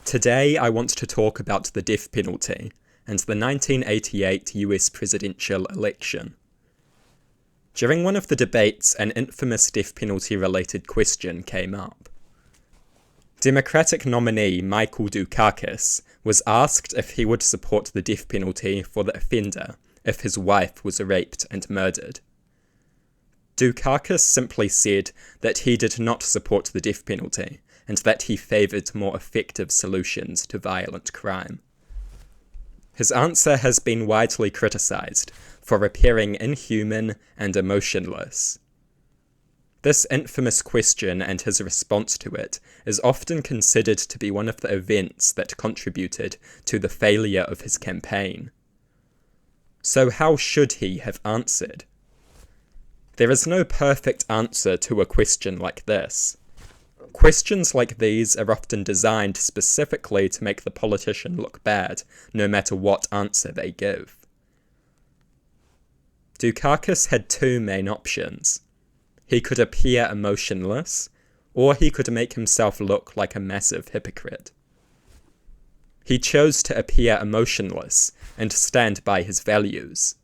Today I want to talk about the death penalty and the 1988 US presidential election. During one of the debates, an infamous death penalty-related question came up. Democratic nominee Michael Dukakis was asked if he would support the death penalty for the offender if his wife was raped and murdered. Dukakis simply said that he did not support the death penalty and that he favoured more effective solutions to violent crime. His answer has been widely criticised for appearing inhuman and emotionless. This infamous question and his response to it is often considered to be one of the events that contributed to the failure of his campaign. So how should he have answered? There is no perfect answer to a question like this. Questions like these are often designed specifically to make the politician look bad, no matter what answer they give. Dukakis had two main options. He could appear emotionless, or he could make himself look like a massive hypocrite. He chose to appear emotionless and stand by his values.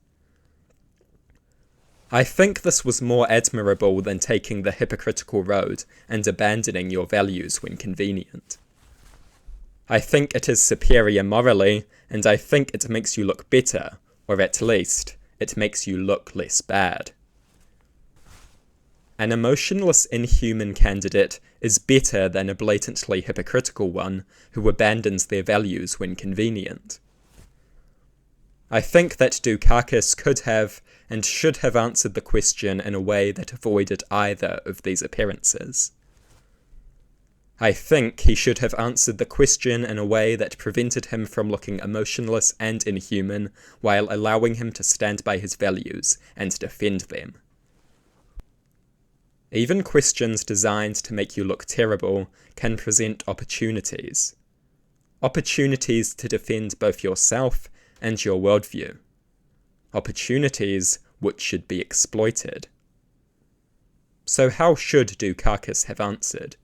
I think this was more admirable than taking the hypocritical road and abandoning your values when convenient. I think it is superior morally, and I think it makes you look better, or at least, it makes you look less bad. An emotionless, inhuman candidate is better than a blatantly hypocritical one who abandons their values when convenient. I think that Dukakis could have and should have answered the question in a way that avoided either of these appearances. I think he should have answered the question in a way that prevented him from looking emotionless and inhuman while allowing him to stand by his values and defend them. Even questions designed to make you look terrible can present opportunities. Opportunities to defend both yourself and your worldview. Opportunities which should be exploited. So how should Dukakis have answered?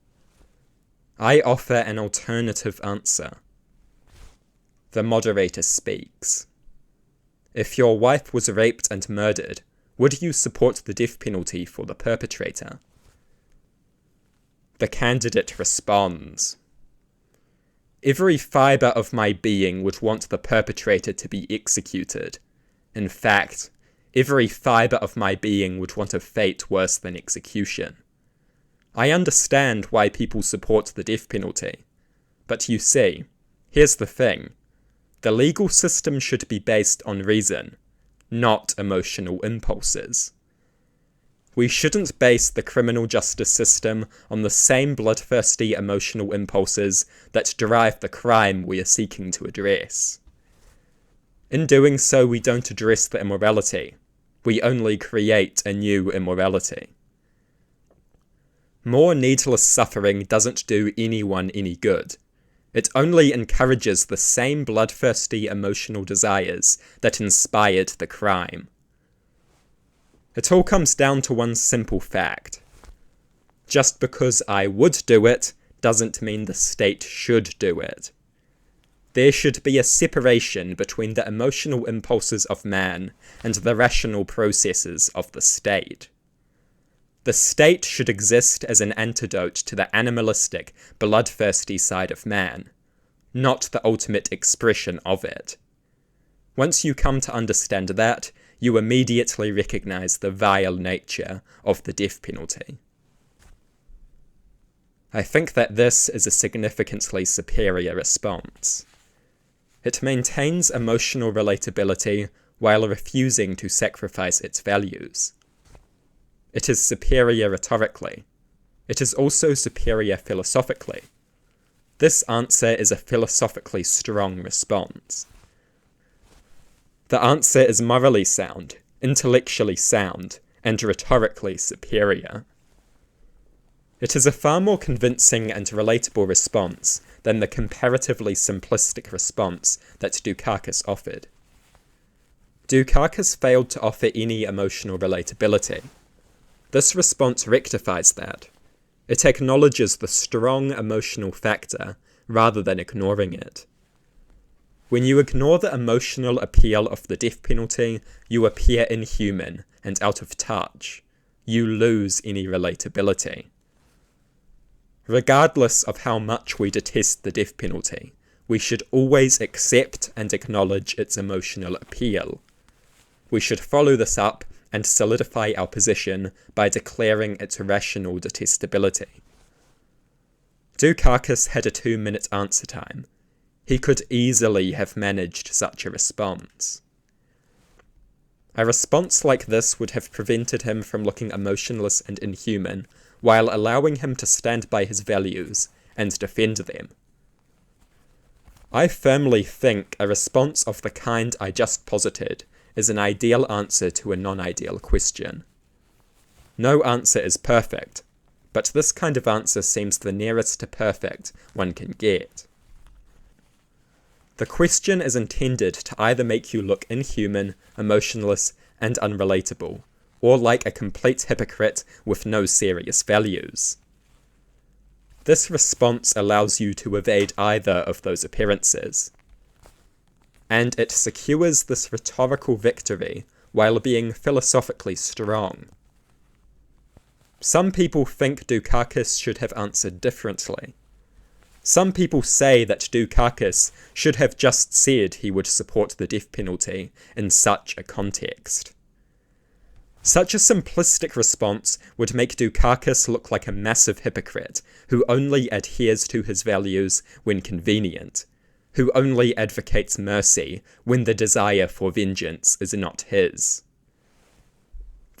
I offer an alternative answer. The moderator speaks. If your wife was raped and murdered, would you support the death penalty for the perpetrator? The candidate responds. Every fibre of my being would want the perpetrator to be executed. In fact, every fibre of my being would want a fate worse than execution. I understand why people support the death penalty. But you see, here's the thing. The legal system should be based on reason, not emotional impulses. We shouldn't base the criminal justice system on the same bloodthirsty emotional impulses that drive the crime we are seeking to address. In doing so, we don't address the immorality. We only create a new immorality. More needless suffering doesn't do anyone any good. It only encourages the same bloodthirsty emotional desires that inspired the crime. It all comes down to one simple fact. Just because I would do it doesn't mean the state should do it. There should be a separation between the emotional impulses of man and the rational processes of the state. The state should exist as an antidote to the animalistic, bloodthirsty side of man, not the ultimate expression of it. Once you come to understand that, you immediately recognize the vile nature of the death penalty. I think that this is a significantly superior response. It maintains emotional relatability while refusing to sacrifice its values. It is superior rhetorically. It is also superior philosophically. This answer is a philosophically strong response. The answer is morally sound, intellectually sound, and rhetorically superior. It is a far more convincing and relatable response than the comparatively simplistic response that Dukakis offered. Dukakis failed to offer any emotional relatability. This response rectifies that. It acknowledges the strong emotional factor rather than ignoring it. When you ignore the emotional appeal of the death penalty, you appear inhuman and out of touch. You lose any relatability. Regardless of how much we detest the death penalty, we should always accept and acknowledge its emotional appeal. We should follow this up and solidify our position by declaring its rational detestability. Dukakis had a 2-minute answer time. He could easily have managed such a response. A response like this would have prevented him from looking emotionless and inhuman, while allowing him to stand by his values and defend them. I firmly think a response of the kind I just posited is an ideal answer to a non-ideal question. No answer is perfect, but this kind of answer seems the nearest to perfect one can get. The question is intended to either make you look inhuman, emotionless, and unrelatable, or like a complete hypocrite with no serious values. This response allows you to evade either of those appearances, and it secures this rhetorical victory while being philosophically strong. Some people think Dukakis should have answered differently. Some people say that Dukakis should have just said he would support the death penalty in such a context. Such a simplistic response would make Dukakis look like a massive hypocrite who only adheres to his values when convenient, who only advocates mercy when the desire for vengeance is not his.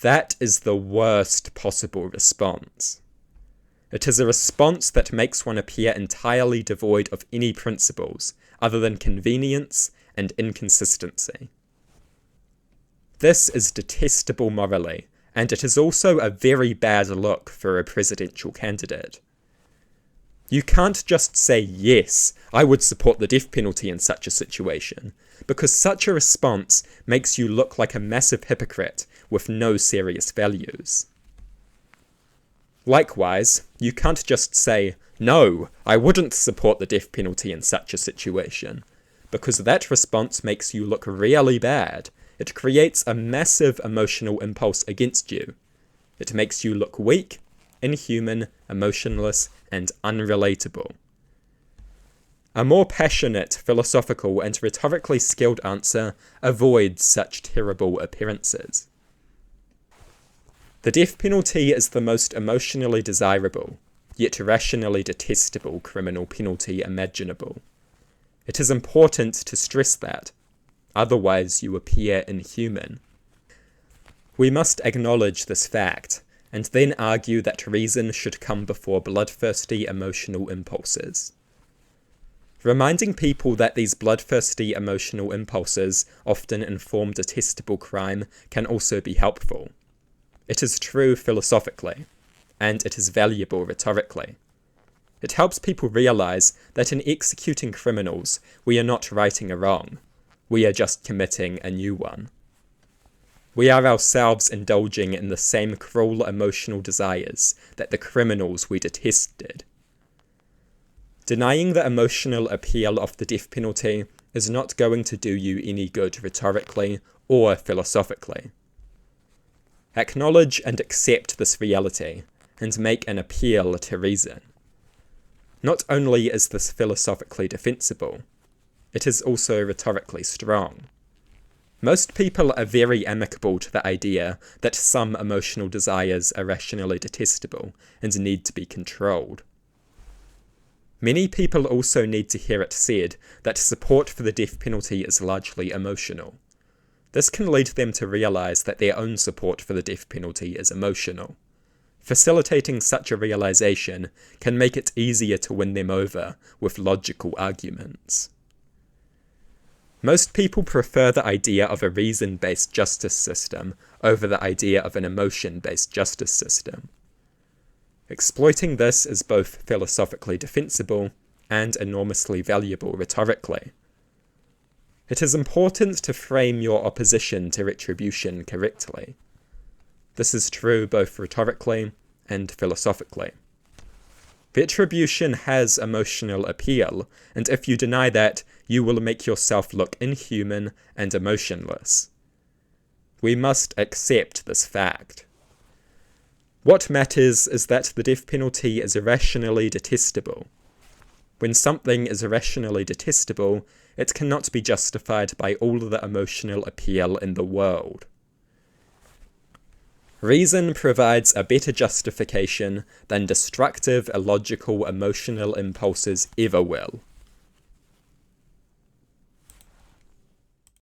That is the worst possible response. It is a response that makes one appear entirely devoid of any principles other than convenience and inconsistency. This is detestable morally, and it is also a very bad look for a presidential candidate. You can't just say, yes, I would support the death penalty in such a situation, because such a response makes you look like a massive hypocrite with no serious values. Likewise, you can't just say, no, I wouldn't support the death penalty in such a situation, because that response makes you look really bad. It creates a massive emotional impulse against you. It makes you look weak, inhuman, emotionless, and unrelatable. A more passionate, philosophical, and rhetorically skilled answer avoids such terrible appearances. The death penalty is the most emotionally desirable, yet rationally detestable criminal penalty imaginable. It is important to stress that, otherwise you appear inhuman. We must acknowledge this fact, and then argue that reason should come before bloodthirsty emotional impulses. Reminding people that these bloodthirsty emotional impulses often inform detestable crime can also be helpful. It is true philosophically, and it is valuable rhetorically. It helps people realize that in executing criminals, we are not righting a wrong. We are just committing a new one. We are ourselves indulging in the same cruel emotional desires that the criminals we detest did. Denying the emotional appeal of the death penalty is not going to do you any good rhetorically or philosophically. Acknowledge and accept this reality, and make an appeal to reason. Not only is this philosophically defensible, it is also rhetorically strong. Most people are very amicable to the idea that some emotional desires are rationally detestable and need to be controlled. Many people also need to hear it said that support for the death penalty is largely emotional. This can lead them to realize that their own support for the death penalty is emotional. Facilitating such a realization can make it easier to win them over with logical arguments. Most people prefer the idea of a reason-based justice system over the idea of an emotion-based justice system. Exploiting this is both philosophically defensible and enormously valuable rhetorically. It is important to frame your opposition to retribution correctly. This is true both rhetorically and philosophically. Retribution has emotional appeal, and if you deny that, you will make yourself look inhuman and emotionless. We must accept this fact. What matters is that the death penalty is irrationally detestable. When something is irrationally detestable, it cannot be justified by all the emotional appeal in the world. Reason provides a better justification than destructive, illogical, emotional impulses ever will.